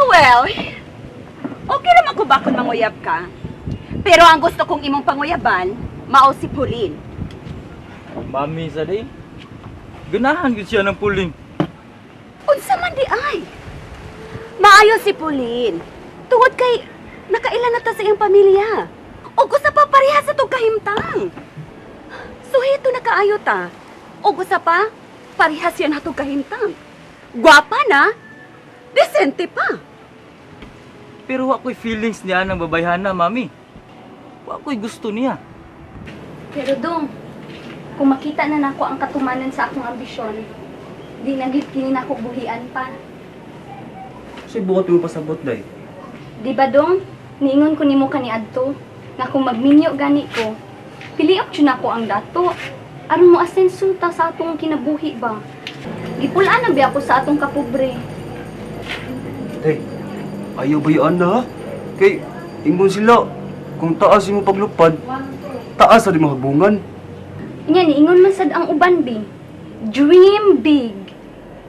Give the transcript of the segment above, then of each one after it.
Well, okay naman ko bakit manguyab ka. Pero ang gusto kong imong panguyaban, mao si Pauline. Mami sa day. Ganahan ko siya ng puling. Unsa man di ay? Maayo si Pauline. Tungod kay nakailan na ta sa iyang pamilya. O gusto pa pareha sa tong kahimtang. Suhito na kaayo ta. O gusto pa parehas yan hatong kahimtang. Gwapa na, desente pa. Pero ako'y feelings niya ng babayhana, mami. Ako'y gusto niya. Pero dong, kung makita na nako ang katumanan sa akong ambisyon, di na gid kini nako buhian pa. Kasi buhat mo pasabot, day. Di ba dong, niingon ko nimo kaniadto na kung magminyo gani ko, piliok jud nako ang dato. Aron mo asenso ta sa atong kinabuhi ba? Gipulaan na ba ako sa atong kapobre? Day, ayaw ba yan na? Kay, ingon sila, kung taas yung paglupad, taas na di mahagbungan. Inya niingon man sad ang uban bi. Dream big.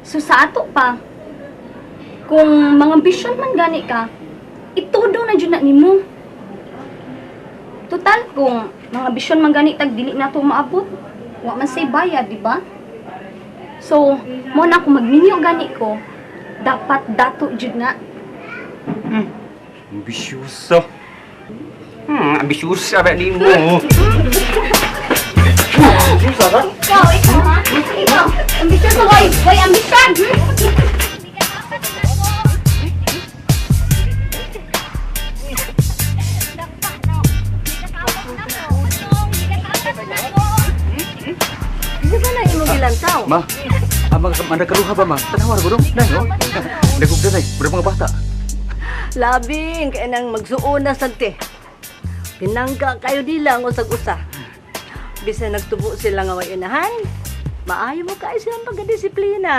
So sa ato pa, kung mga ambisyon man gani ka, itudo na jud na nimo. Total kung mga ambisyon man gani tag dili na to maabot, wa man say bayad, di ba? So, mo na kung magminyo gani ko, dapat dato jud na. Ambisyosa. Ambisyosa ba di mo? Ikaw ha? Ikaw, ambisyon ko, way ambisyon! Di ba na imong gilantaw? Ma, mga karuha ba ma? Tanawar ko dong. Nay, oh. Nagugda nay, bro mga bata. Labing, kaya nang magsuon na sante. Pinangga kayo nila ang usag-usa. Bisa nagtubo sila nga inahan, maayo mo kayo silang pagkadisiplina.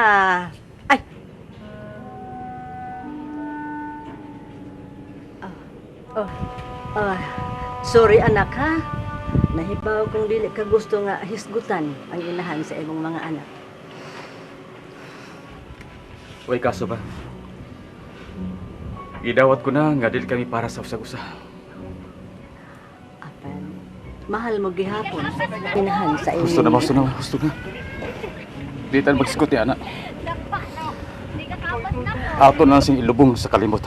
Ay! Sorry anak ha. Nahibaw kung dili ka gusto nga hisgutan ang inahan sa imong mga anak. Way kaso ba? Idawat ko na nga dili kami para sa usag-usa. Apan, mahal mo gihapon inahan sa imong. Gusto na. Di tayo magsikot ni anak. Ato na sing ilubong sa kalimot.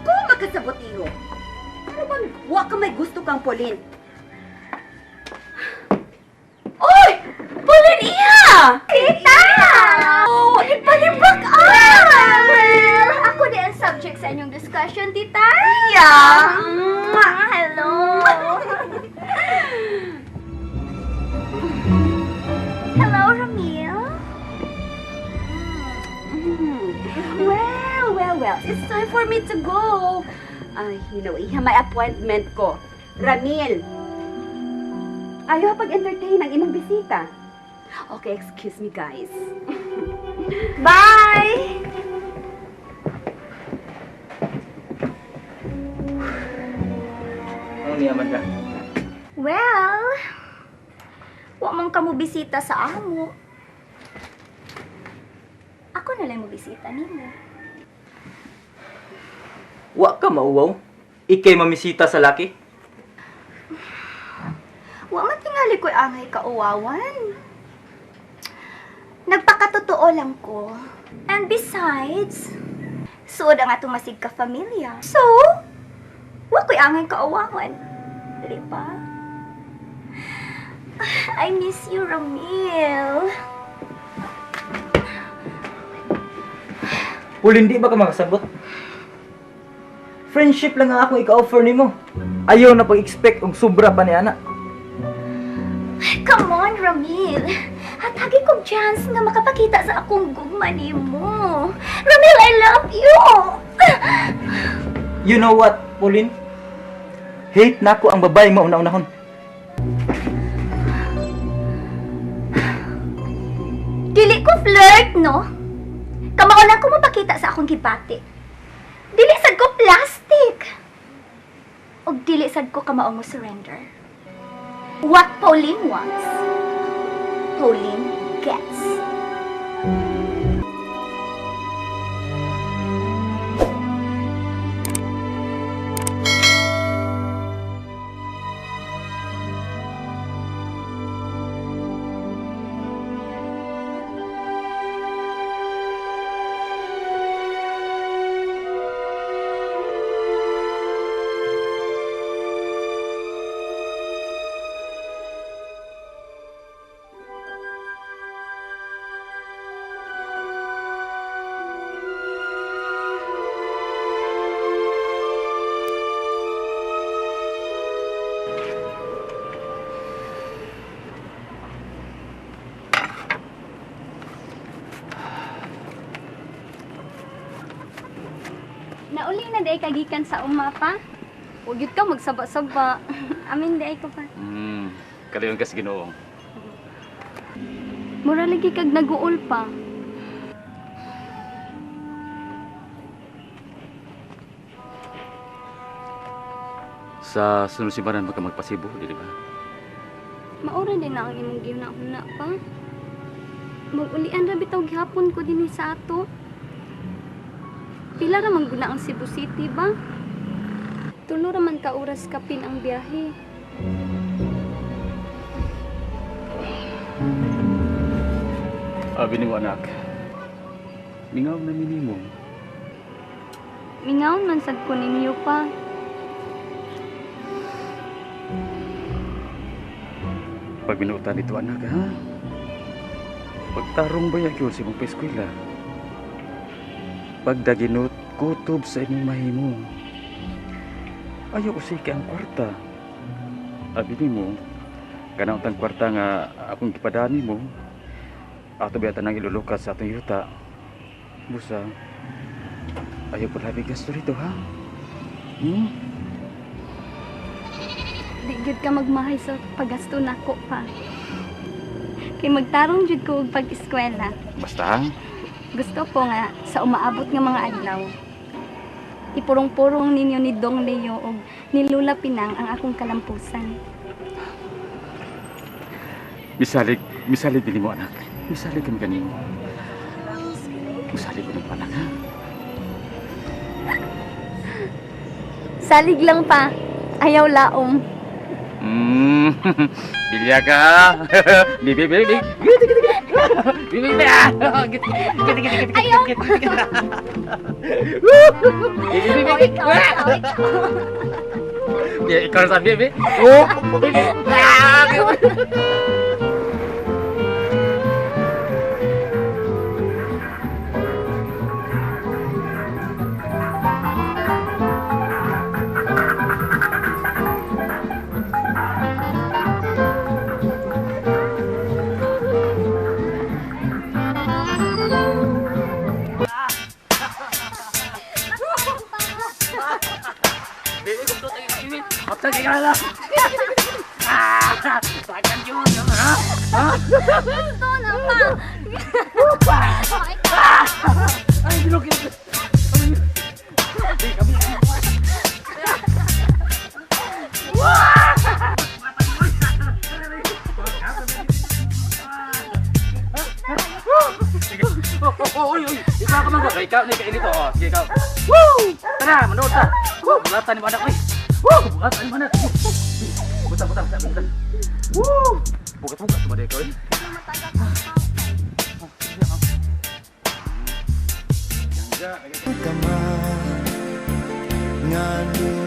Ko makasabot iyo. Ano bang wa ka may gusto kang Pauline? Oy! Pauline iya! Tita! Oh, ipalibak Well, ako din ang subject sa inyong discussion, tita. Iya! Hello! Hello, Ramil. Well, it's time for me to go. Ay, iha may appointment ko. Ramil, ayaw pag-entertain ang imong bisita. Okay, excuse me guys. Bye! Ano niyaman ka? Well, wa mong kamo bisita sa amo. Ako na lang mo bisita nimo. Wa ka mauwaw? Ikay mamisita sa laki? Wa man tingali ko'y angay kauwawan. Nagpakatotoo lang ko. And besides, suod ang atong masig ka familia. So, wa ko'y angay kauwawan. Dili ba? I miss you, Ramil. Pauline, di ba ka makasabot? Friendship lang nga akong ika-offer nimo. Ayaw na pag-expect og sobra pa ni ana. Come on, Ramil. Hatagi kong chance nga makapakita sa akong gugma nimo. Ramil, I love you! You know what, Pauline? Hate na ko ang babae mo una-unahon. Dili ko flirt, no? Kamauna ko mapakita sa akong gibati. Dili sad ko plastic. Og dili sad ko kamaong mo surrender. What Pauline wants, Pauline gets. Nauli na day kagikan sa umapa. Huwag yun ka magsaba-saba. Amin day ko pa. Kalayon ka sa Ginoo. Mura lagi kag naguol pa. Sa sunod simbahan baka magpasibo, di ba? Maura din na ang imong gihuna-huna pa. Mag-ulian ra bitaw gihapon ko dinhi sa ato. Pila ra man guna ang Cebu City ba? Tulo ra man ka oras kapin ang biyahe. Abi ni mo anak. Mingaw na minimo. Mingawon man sad ko ninyo pa. Pag binutan dito anak ha. Pagtarong ba yun sa imong eskwela? Pagdaginot kutob sa imong mahimo. Ayaw usay ka ang kwarta. Abi ni mo, kanang tang kwarta nga akong gipadani mo. Ato biyata nang ilulukas sa atong yuta. Busa, ayaw po labi gasto rito ha? Di gyud ka magmahay sa paggasto nako pa. Kay magtarong jud ko og pag-eskwela. Basta, Gusto ko nga sa umaabot nga mga adlaw. Ipurong-purong ninyo ni Dong Leo og ni Lula Pinang ang akong kalampusan. misalig din mo anak. Misalig kami kanimo. Misalig ko ng anak ha? Salig lang pa. Ayaw laom. Bilya ka. Bibi. Ayaw! O, ikaw. Ikaw sa bibi. Gusto na pa. O, ikaw. Ikaw ka man ko. Ikaw ni kainito. Sige ikaw. Woo! Tara, manood ta. Bulatan ni mo anak ko. Woo! Bulatan ni mo anak. Buta. Woo! Bukat sa mga ikaw eh. Nga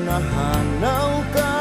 nahanaw ka